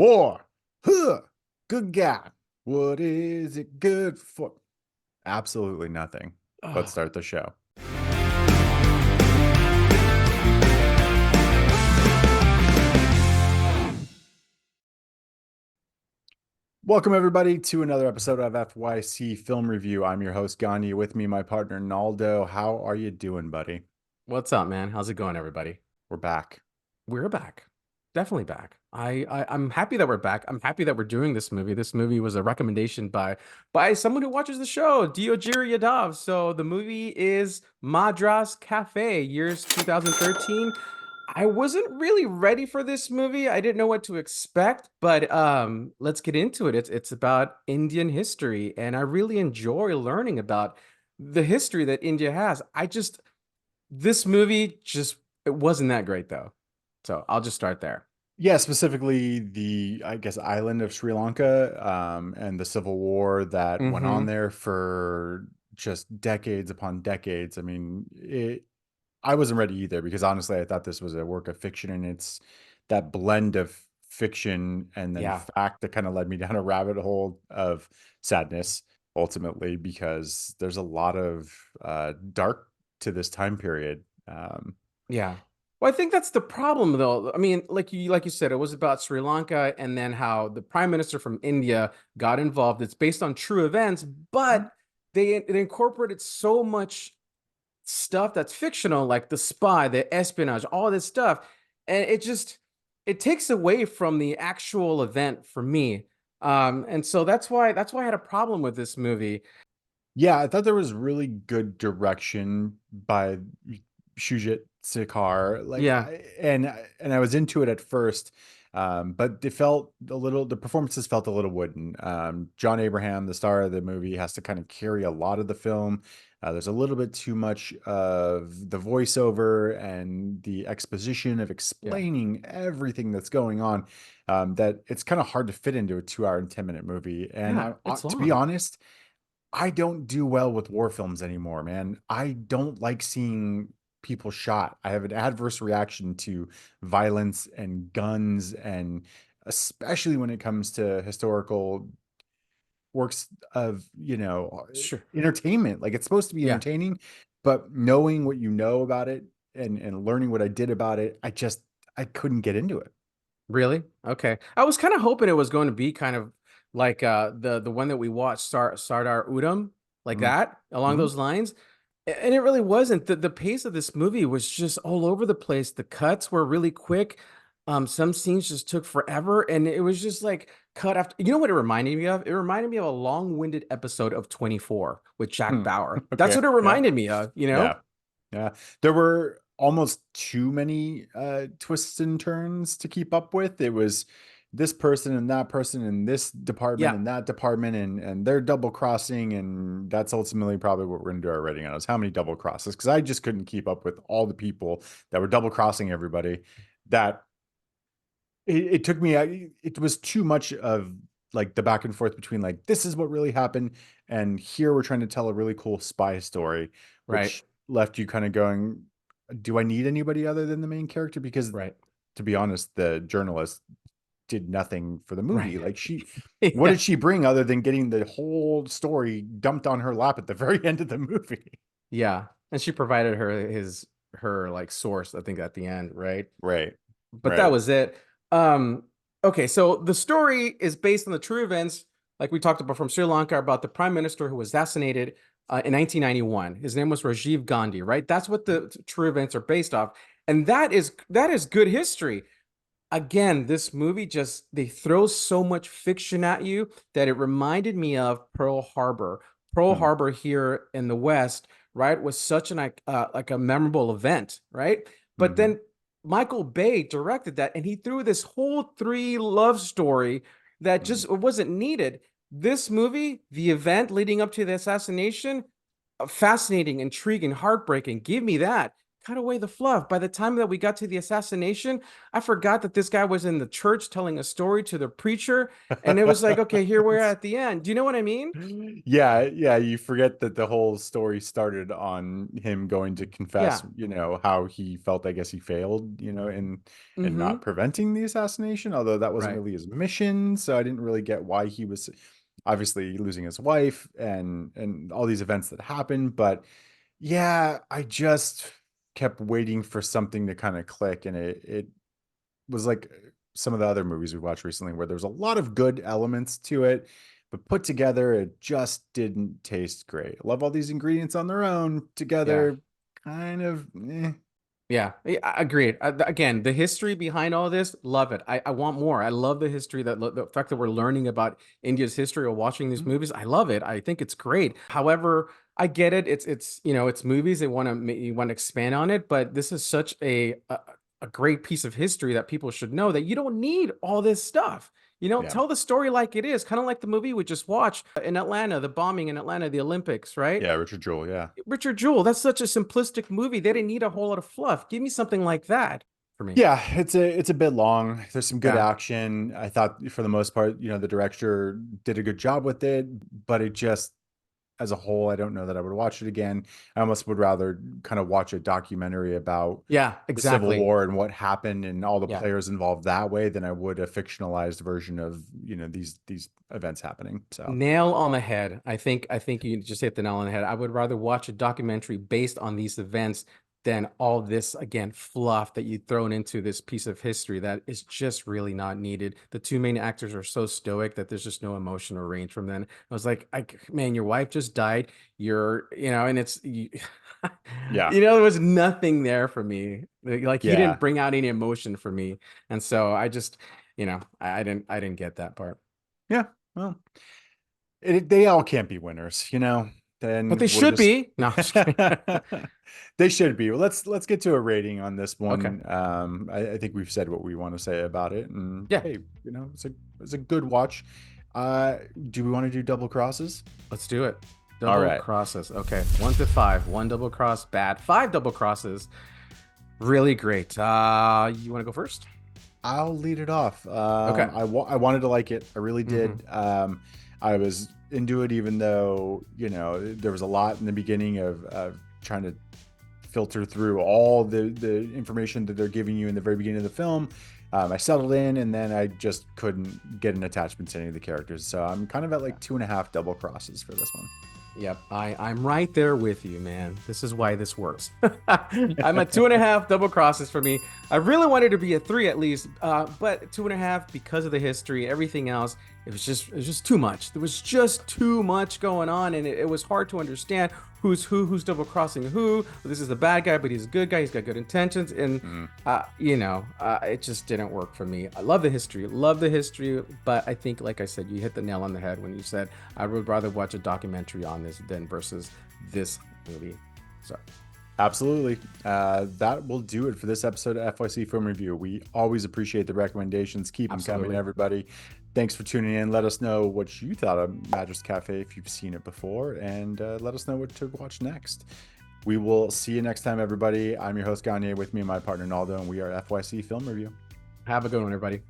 War. Huh. Good God. What is it good for? Absolutely nothing. Let's Ugh. start the show. Welcome, everybody, to another episode of FYC Film Review. I'm your host, Gandhi. With me, my partner, Naldo. How are you doing, buddy? What's up, man? How's it going, everybody? We're back. We're back. Definitely back. I'm happy that we're back. I'm happy that we're doing this movie. This movie was a recommendation by someone who watches the show, Diojiri Yadav. So the movie is Madras Cafe, years 2013. I wasn't really ready for this movie. I didn't know what to expect, but let's get into it. It's about Indian history, and I really enjoy learning about the history that India has. This movie just it wasn't that great though. So I'll just start there. Yeah, specifically the, I guess, island of Sri Lanka, and the civil war that went on Mm-hmm. there for just decades upon decades. I wasn't ready either because honestly, I thought this was a work of fiction, and it's that blend of fiction and then Yeah. fact that kind of led me down a rabbit hole of sadness ultimately because there's a lot of dark to this time period. Yeah. Well, I think that's the problem though. I mean, like you said, it was about Sri Lanka and then how the prime minister from India got involved. It's based on true events, but they incorporated so much stuff that's fictional, like the spy, the espionage, all this stuff, and it takes away from the actual event for me. And so that's why I had a problem with this movie. Yeah, I thought there was really good direction by Shoojit Sircar. Yeah. And I was into it at first, but the performances felt a little wooden. John Abraham, the star of the movie, has to kind of carry a lot of the film. There's a little bit too much of the voiceover and the exposition of Yeah. explaining everything that's going on, that it's kind of hard to fit into a 2 hour and 10-minute movie. And Yeah, it's to be long. honest, I don't do well with war films anymore, man. I don't like seeing people shot. I have an adverse reaction to violence and guns, and especially when it comes to historical works of, Sure. entertainment. Like, it's supposed to be Yeah. entertaining, but knowing what you know about it and learning what I did about it, I couldn't get into it. Really? Okay. I was kind of hoping it was going to be kind of like the one that we watched, Sardar Udam, like Mhm. that, along Mhm. those lines. And it really wasn't. The pace of this movie was just all over the place. The cuts were really quick. Some scenes just took forever, and it was just like cut after. You know what it reminded me of? It reminded me of a long-winded episode of 24 with Jack Hmm. Bauer. That's Okay. what it Yeah. reminded me of, you know? Yeah. Yeah, there were almost too many twists and turns to keep up with. It was this person and that person in this department Yeah. and that department, and they're double crossing, and that's ultimately probably what we're going to do our rating on, is how many double crosses, because I just couldn't keep up with all the people that were double crossing everybody. That it took me, it was too much of like the back and forth between like, this is what really happened, and here we're trying to tell a really cool spy story, Right. which left you kind of going, do I need anybody other than the main character? Because Right. to be honest, the journalist did nothing for the Right. movie. Like, what Yeah. did she bring other than getting the whole story dumped on her lap at the very end of the movie? Yeah. And she provided her like source, I think, at the end, right? Right, But that right. was it. Um, okay, so the story is based on the true events, like we talked about, from Sri Lanka, about the prime minister who was assassinated in 1991. His name was Rajiv Gandhi, right? That's what the true events are based off. And that is good history. Again, this movie just they throw so much fiction at you that it reminded me of Pearl Harbor. Pearl Hmm. Harbor here in the West, right, was such an like a memorable event, right? But Hmm. then Michael Bay directed that, and he threw this whole three love story that Hmm. just wasn't needed. This movie, the event leading up to the assassination, fascinating, intriguing, heartbreaking. Give me that. cut away the fluff. By the time that we got to the assassination, I forgot that this guy was in the church telling a story to the preacher. And it was like, okay, here we're at the end. Do you know what I mean? Yeah, yeah, you forget that the whole story started on him going to confess, Yeah. how he felt, I guess he failed, in Mm-hmm. not preventing the assassination, although that wasn't Right. really his mission. So I didn't really get why he was obviously losing his wife and all these events that happened. But yeah, I just kept waiting for something to kind of click, and it was like some of the other movies we watched recently where there's a lot of good elements to it, but put together, it just didn't taste great. I love all these ingredients on their own Yeah. together, kind of. Yeah, I agreed. Again, the history behind all this, love it. I want more. I love the history the fact that we're learning about India's history or watching these movies. I love it. I think it's great. However, I get it. It's movies. They want to expand on it, but this is such a great piece of history that people should know that you don't need all this stuff. Yeah. Tell the story like it is, kind of like the movie we just watched in Atlanta, the bombing in Atlanta, the Olympics, right? Yeah, Richard Jewell, yeah. Richard Jewell, that's such a simplistic movie. They didn't need a whole lot of fluff. Give me something like that for me. Yeah, it's a bit long. There's some good Yeah. action. I thought for the most part, the director did a good job with it, but it just as a whole, I don't know that I would watch it again. I almost would rather kind of watch a documentary about Yeah, the Civil exactly. War and what happened and all the Yeah. players involved that way than I would a fictionalized version of, these events happening. So, Nail on the head. I think you just hit the nail on the head. I would rather watch a documentary based on these events than all this again fluff that you've thrown into this piece of history that is just really not needed. The two main actors are so stoic that there's just no emotional range from them. I was like, man, your wife just died. And yeah. there was nothing there for me. Like he didn't Yeah. bring out any emotion for me, and so I just, I didn't get that part. Yeah. Well, they all can't be winners, But they then we'll should just be. No, I'm just kidding. they should be. Well, let's get to a rating on this Okay. one. I think we've said what we want to say about it, and Yeah, hey, it's a good watch. Do we want to do double crosses? let's do it. All Double right. crosses. Okay. 1 to 5. One double cross, bad. 5 double crosses. Really great. You want to go first? I'll lead it off. Okay. I wanted to like it. I really Hmm. did. I was into it, even though there was a lot in the beginning of trying to filter through all the information that they're giving you in the very beginning of the film. I settled in, and then I just couldn't get an attachment to any of the characters. So I'm kind of at like 2.5 double crosses for this one. Yep, I'm right there with you, man. This is why this works. I'm at 2.5 double crosses for me. I really wanted to be a 3 at least, but 2.5 because of the history, everything else. It was just too much. There was just too much going on, and it was hard to understand who's double crossing who. This is the bad guy, but he's a good guy. He's got good intentions, and Mm. it just didn't work for me. I love the history, but I think, like I said, you hit the nail on the head when you said I would rather watch a documentary on this than versus this movie. So, Absolutely. That will do it for this episode of FYC Film Review. We always appreciate the recommendations. Keep them coming, absolutely. everybody. Thanks for tuning in. Let us know what you thought of Madras Cafe if you've seen it before, and let us know what to watch next. We will see you next time, everybody. I'm your host, Gagne, with me and my partner, Naldo, and we are FYC Film Review. Have a good one, everybody.